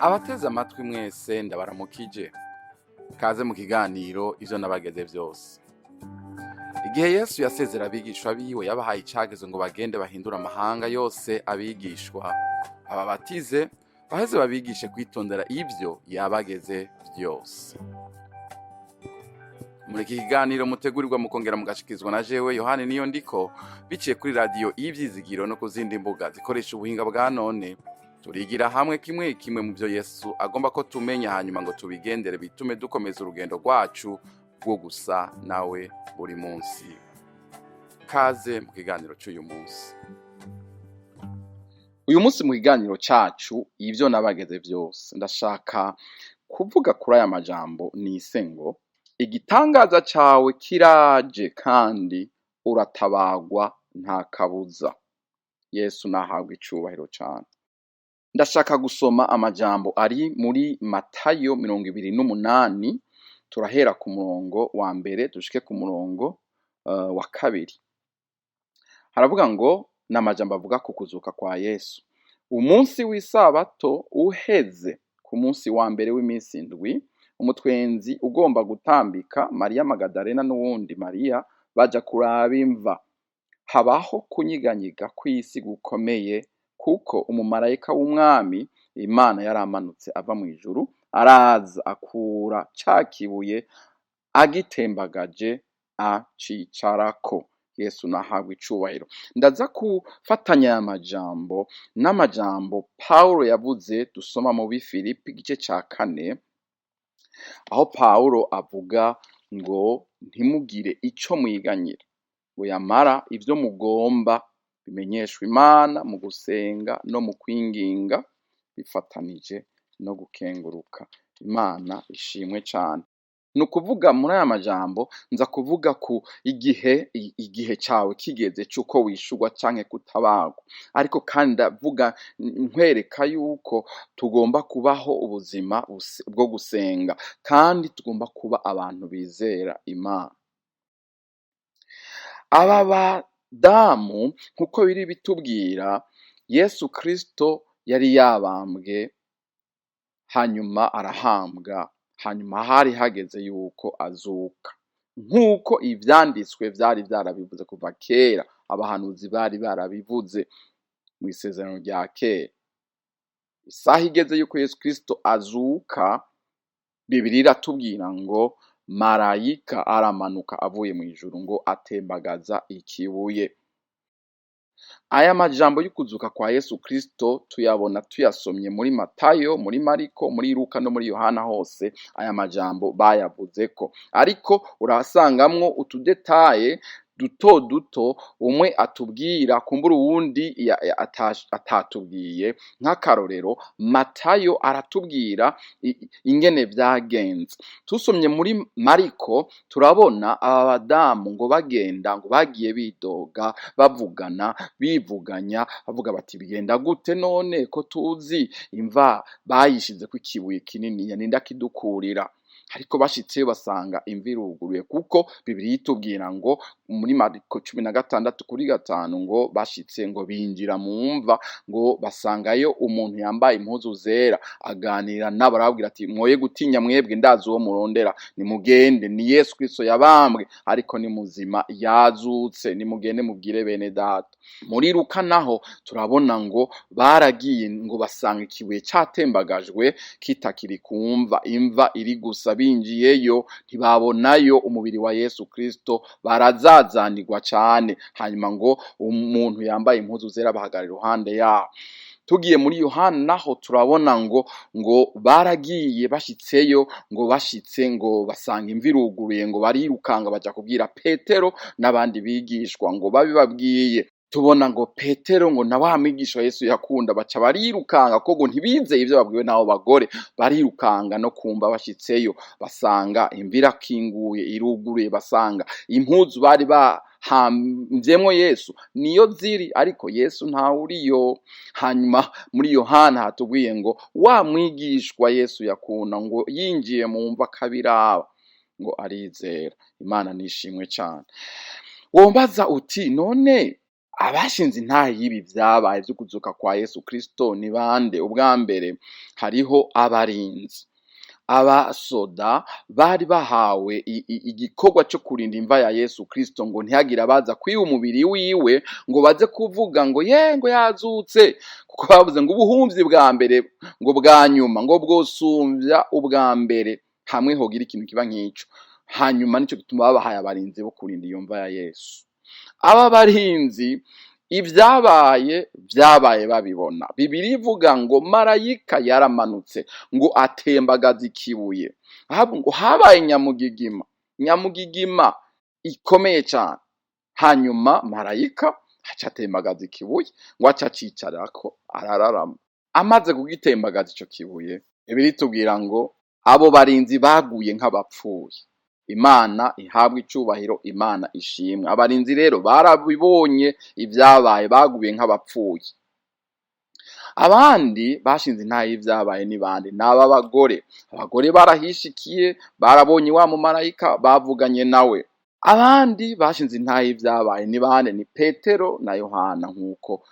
Abateze amatwi mwese ndabaramukije. Kaze mu kiganiro ivyo nabageze vyose. Igihe Yesu yasezera abigishwa biwe yabahaye icageze ngo bagende bahindura amahanga yose abigishwa, ababatize, baheze babigishe kwitondera ivyo yabageze vyose. Muri iki kiganiro mutegurirwa mukongera mugashikizwa na jewe Yohani niyo ndiko, biciye kuri radio Ivyizigiro no ku zindi mbuga zikoresha ubuhinga bwa none. Turigira hamwe kimwe kimwe mu byo Yesu agomba ko tumenya, hanyuma ngo tubigendere bitume dukomeza urugendo rwacu rwo gusa nawe buri munsi. Kaze mu kiganiro cy'uyu munsi. Uyu munsi mu kiganiro cyacu ivyo nabageze vyose, ndashaka kuvuga kuri aya majambo nise ngo igitangaza cawe kiraje kandi uratabarwa nta kabuza. Yesu nahabwa icubahiro cyane. Ndashaka gusoma amajambo ari muri Matayo 28, turahera ku murongo wa mbere dushike ku murongo wa kabiri. Haravuga ngo n'amajambo avuga ku kuzuka kwa Yesu. Umunsi w'isabato uheze, ku munsi wa mbere w'iminsi indwi, umutwenzi ugomba gutambika, Mariya Magadalena n'uwundi Mariya baja kuraba imva. Habaho kunyiganyiga kw'isi gukomeye, kuko umumarayika w'umwami Imana yaramanutse ava mu ijuru, araza akura ca kibuye agitembagaje acicarako. Yesu nahabwa icubahiro. Ndaza kufatanya aya majambo n'amajambo Paulo yavuze dusoma mu Bifilipi igice ca 4, aho Paulo avuga ngo ntimugire ico mwiganyira, ngo yamara ivyo mugomba bimenyeshwa Imana mu gusenga no mu kwinginga bifatanije no gukenguruka. Imana ishimwe cyane. Nukuvuga muri aya majambo nza kuvuga ku igihe cawe kigeze cyuko wishurwa canke kutabarwa, ariko kandi ndavuga nkwereka yuko tugomba kubaho ubuzima bwo gusenga, kandi tugomba kuba abantu bizera Imana. Damu nkuko biri bitubwira, Yesu Kristo yari yabambwe, hanyuma arahambwa, hanyuma hari hageze yuko azuka. Nkuko ivyanditswe vyari vyarabivuze kuva kera, abahanuzi bari barabivuze mu isezerano rya kera. Isaha igeze yuko Yesu Kristo azuka, Bibiliya iratubwira ngo marayika aramanuka avuye mu ijuru ngo atembagaza ikibuye. Aya majambo y'ukuzuka kwa Yesu Kristo tuyabona tuyasomye muri Matayo, muri Mariko, muri Luka no muri Yohana. Hose aya majambo bayavuzeko, ariko urasangamwo utudetaye duto duto, umwe atubwira kumbura uwundi atatubwiye. Nk'akarorero, Matayo aratubwira ingene vyagenze. Tusomye muri Mariko turabona aba badamu ngo bagenda, ngo bagiye bidoga, bavugana, bivuganya, bavuga bati bigenda gute none ko tuzi imva bayishize ku kibuye kinini, ninda kidukurira. Ariko bashitse basanga imva iruguruye, kuko Bibiliya itubwira ngo muri Mariko 16:5 ngo bashitse ngo binjira mu mva, ngo basangayo umuntu yambaye impuzu zera aganira nabo, arababwira ati mwoye gutinya mwebwe, ndazi uwo murondera, nimugende, ni Yesu Kristo yabambwe, ariko ni muzima, yazutse, nimugende mubwire bene data. Muri Luka naho turabona ngo baragiye ngo basanga ikibuye catembagajwe kitakiri kumva, imva iri gusa. Binjiyeyo ntibabonayo umubiri wa Yesu Kristo, barazazanirwa cyane. Hanyuma ngo umuntu yambaye impuzu zera bahagarara iruhande yaho. Tugiye muri Yohana naho turabona ngo baragiye bashitseyo, ngo bashitse ngo basanga imva iruguruye, ngo barirukanga baja kubwira Petero n'abandi bigishwa ngo babibabwiye. Tubona ngo Petero ngo na wa mwigisha Yesu yakunda baca barirukanga, ko ntibizeye ivyo babwiwe n'abo bagore. Barirukanga no kumva bashitseyo basanga imva irakinguye iruguruye, basanga impuzu bari bahamvyemwo Yesu niyo ziri, ariko Yesu ntawuriyo. Hanyuma muri Yohana hatubwiye ngo wa mwigishwa Yesu yakunda ngo yinjiye mu mva kabiraba, ngo arizera. Imana nishimwe cyane. Wombaza uti none abashinze intahe y'ibi vyabaye vyo kuzuka kwa Yesu Kristo ni bande? Ubwa mbere hariho abarinzi. Abasoda bari bahawe igikorwa cyo kurinda imva ya Yesu Kristo ngo ntihagira baza kwiba umubiri wiwe ngo baze kuvuga ngo ngo yazutse, kuko bavuze ngo ubuhumvyi bwa mbere ngo bwa nyuma ngo bwosumvya ubwa mbere, hamwe hogira ikintu kiba nk'ico. Hanyuma nico gituma babahaye abarinzi bo kurinda iyo mva ya Yesu. Aba barinzi vyabaye babibona. Bibiliya ivuga ngo marayika yaramanutse ngo atembagaza ikibuye. Ngo habaye nyamugigima ikomeye cyane. Hanyuma marayika aca atembagaza ikibuye ngo aca acicarako arararama. Amaze kugitembagaza ico kibuye, Bibiliya itubwira ngo abo barinzi baguye nk'abapfuye. Imana ihabwa icubahiro, Imana ishimwe. Abarinzi rero barabibonye ivyabaye, baguye nk'abapfuye. Abandi bashinze intahe y'ivyabaye ni bande? Naba bagore. Abagore barahishikiye, barabonye wa mumarayika, bavuganye nawe. Abandi bashinze intahe y'ivyabaye ni bande? Ni Petero na Yohana, nkuko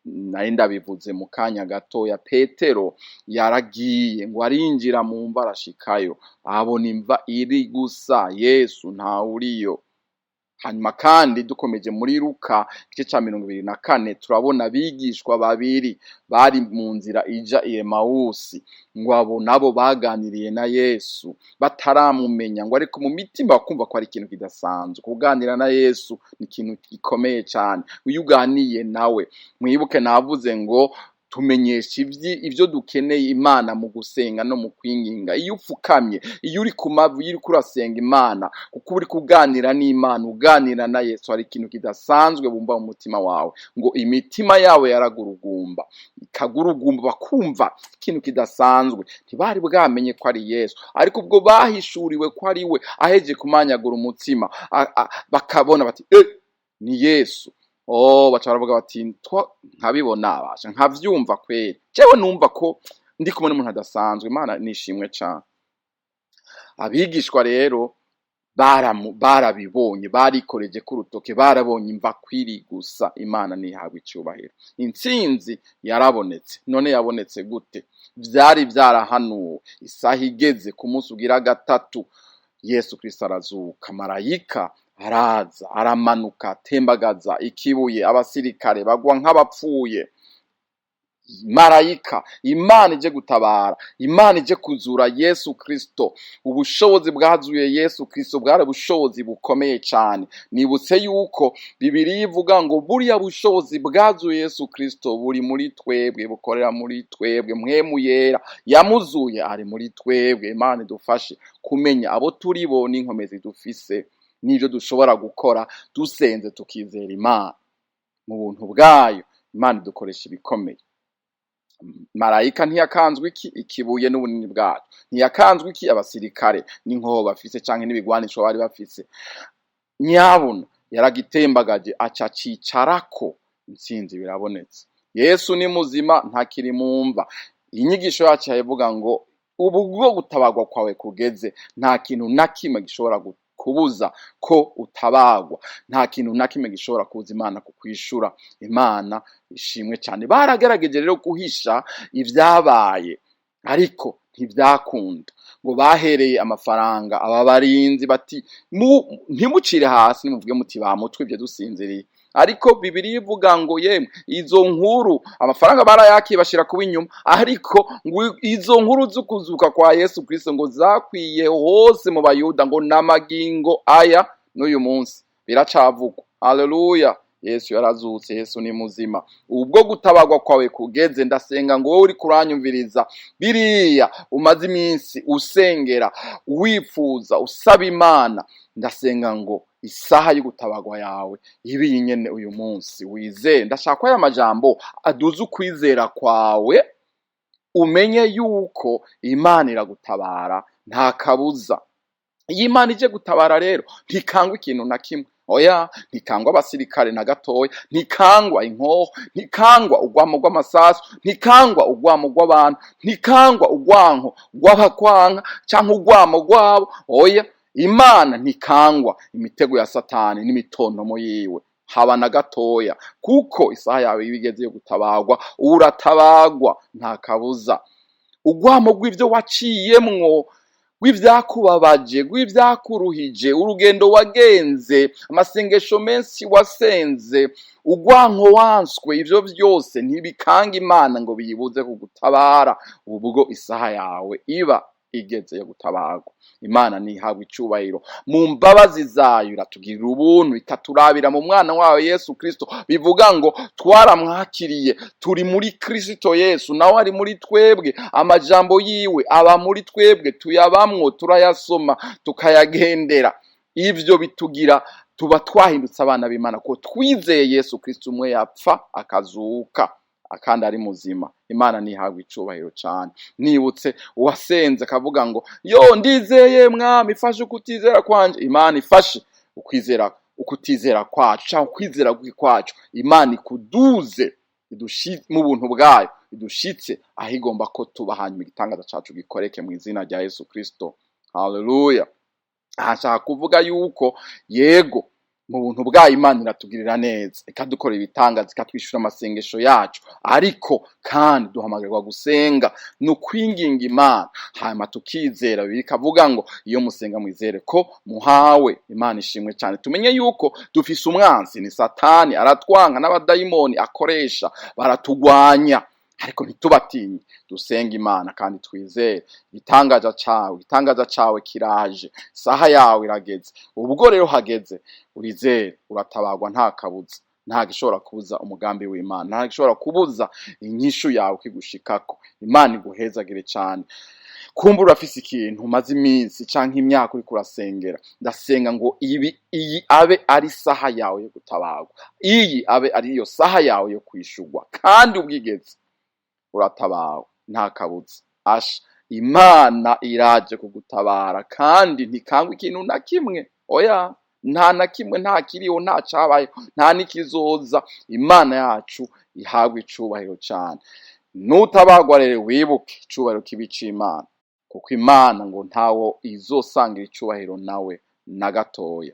nari ndabivuze mu kanya gatoya. Petero yaragiye ngo arinjira mu mva arashikayo, abona imva iri gusa, Yesu ntawuriyo. Hanyuma kandi dukomeje muri Luka igice ca 24 turabona abigishwa babiri bari mu nzira ija i Emawusi, ngo abo nabo baganiriye na Yesu bataramumenya, ngo ariko mu mitima bakumva ko ari ikintu kidasanzwe. Kuganira na Yesu ni ikintu gikomeye cyane. Uyu uganiye nawe, mwibuke navuze ngo tumenyesha ivyo dukeneye Imana mu gusenga no mu kwinginga. Iyo upfukamye, iyo uri ku mavi, iyo uriko urasenga Imana, kuko uri kuganira n'Imana, uganira na Yesu, hari ikintu kidasanzwe bumva mu mutima wawe, ngo imitima yawe yaragurugumba, ikagurugumba, bakumva ikintu kidasanzwe. Ntibari bwamenye ko ari Yesu, ariko ubwo bahishuriwe ko ari we aheje kumanyagura umutima, bakabona bati ni Yesu. Baca baravuga bati nkabibona, basha nkavyumva kweri, jewe numva ko ndi kumwe n'umuntu adasanzwe. Imana nishimwe cyane. Abigishwa rero barabibonye, barikoreje ku rutoke, barabonye imva kwiri gusa. Imana nihabwa icubahiro. Intsinzi yarabonetse. None yabonetse gute? Vyari vyarahanuwe, isaha igeze ku munsi ugira gatatu Yesu Kristo arazuka. Marayika araza, aramanuka, atembagaza ikibuye, abasirikare bagwa nk'abapfuye. Marayika, Imana ije gutabara, Imana ije kuzura Yesu Kristo. Ubushobozi bwazuye Yesu Kristo bwari ubushobozi bukomeye cyane. Nibutse yuko Bibiliya ivuga ngo buriya bushobozi bwazuye Yesu Kristo buri muri twebwe, bukorera muri twebwe. Mpwemu yera yamuzuye ari muri twebwe. Imana idufashe kumenya abo turi bo n'inkomezi dufise, n'ivyo dushobora gukora dusenze tukizera Imana. Mu buntu bwayo Imana dukoresha ibikomeye. Marayika ntiyakanzwe ikibuye n'ubunini bwayo, ntiyakanzwe abasirikare n'inkoho bafise canke n'ibigwanisho bari bafise. Nyabuna yaragitembagaje aca cicarako. Intsinzi birabonetse. Yesu ni muzima, ntakiri mu mva. Inyigisho yacu yavuga ngo ubwo gutabarwa kwawe kugeze, nta kintu na kimwe gishobora kubuza ko utabarwa. Nta kintu na kimwe gishobora kubuza Imana kukwishura. Imana ishimwe cyane. Baragerageje rero guhisha ivyabaye, ariko ntivyakunda. Ngo bahereye amafaranga aba barinzi bati ntimucire hasi, nimuvuge muti bamutwivye dusinziriye. Ariko Bibiliya ivuga ngo yemwe izo nkuru amafaranga barayakiye bashira kuba inyuma, ariko ngo izo nkuru zukuzuka kwa Yesu Kristo ngo zakwiye hose mu Bayuda, ngo namagingo aya n'uyu munsi biracavugwa. Haleluya. Yesu yarazutse, Yesu ni muzima. Ubwo gutabarwa kwawe kugeze. Ndasenga ngo wowe uri kuranyumviriza, biriya umaze iminsi usengera, wifuza, usaba Imana, ndasenga ngo isaha y'ugutabarwa yawe ibi nyene uyu munsi. Wizeye. Ndashaka ko aya majambo aduza ukwizera kwawe, umenye yuko Imana iragutabara nta kabuza. Iyi Imana ije gutabara rero ntikangwa ikintu na kimwe. Oya, ntikangwa abasirikare na gatoya, ntikangwa inkoho, ntikangwa ugwamo rw'amasasu, ntikangwa ugwamo rw'abantu, ntikangwa ugwanko rw'abakwanka canke ugwamo rwabo. Oya, Imana ntikangwa imitego ya Satani n'imitontomo yiwe. haba na gatoya, kuko isaha yawe ibigeze yo gutabarwa, uratabarwa nta kabuza. Urwamo rw'ivyo waciyemwo, rw'ivyakubabaje, rw'ivyakuruhije, urugendo wagenze, amasengesho menshi wasenze, urwanko wanswe, ivyo vyose ntibikanga Imana ngo biyibuze kugutabara ubwo isaha yawe iba igeze yo gutabarwa. Imana nihabwa icubahiro, mu mbabazi zayo iratugirira ubuntu, ikaturabira mu mwana wawe Yesu Kristo. Bivuga ngo twaramwakiriye, turi muri Kristo Yesu, nawe ari muri twebwe, amajambo yiwe aba muri twebwe, tuyabamwo, turayasoma, tukayagendera. Ivyo bitugira tuba twahindutse abana b'Imana ko twizeye Yesu Kristo umwe yapfa akazuka akandi ari muzima. Imana nihabwa icubahiro cyane. Nibutse uwasenze akavuga ngo yo ndizeye Mwami, ifashe ukutizera kwanje. Imana ifashe ukutizera kwacu, ukwizera kwacu. Imana ikuduze mu buntu bwayo, idushitse aho igomba ko tuba, hanyuma igitangaza cacu gikoreke mu izina rya Yesu Kristo. Haleluya. Ashaka kuvuga yuko yego mu buntu bwa Imana iratugirira neza, ikadukora ibitangaza, ikatwishura amasengesho yacu, ariko kandi duhamagarwa gusenga no kwinginga Imana, hanyuma tukizera. Bikavuga ngo iyo musenga mwizere ko muhawe. Imana ishimwe cyane. Tumenye yuko dufise umwansi, ni Satani, aratwanka n'abadayimoni akoresha, baratugwanya, ariko ntitubatinye, dusenga Imana kandi twizere. Igitangaza cawe kiraje, saha yawe irageze. Ubwo rero hageze, urizere, uratabarwa nta kabuza. Nta gishobora kubuza umugambi w'Imana, nta gishobora kubuza inyishu yawe kigushikako. Imana iguhezagire cyane. Kumva urafise ikintu umaze iminsi canke imyaka uri kurasengera, ndasenga ngo iyi abe ari saha yawe yo gutabarwa, iyi abe ari yo saha yawe yo kwishurwa, kandi ubwigeze uratabawe nta kabuza. Imana iraje kugutabara, kandi ntikangwa ikintu na kimwe. Oya, nta na kimwe, nta kiriho, nta cabaye, nta nikizoza. Imana yacu ihabwa icubahiro cyane. Nutabarwa rero wibuke icubahiro kibica Imana, kuko Imana ngo ntawo izosangira icubahiro nawe na gatoya.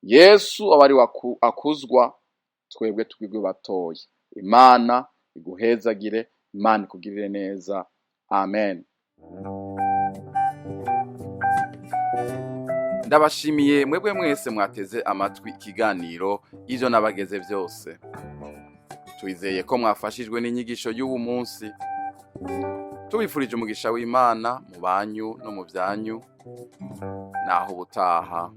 Yesu abari akuzwa, twebwe twigwe batoya. Imana iguhezagire, Imana ikugirire neza. Amen. Ndabashimiye mwebwe mwese mwateze amatwi ikiganiro Ivyo nabageze vyose. Twizeye ko mwafashijwe n'inyigisho y'ubu munsi. Tubifurije umugisha w'Imana mu banyu no mu byanyu. Naho ubutaha.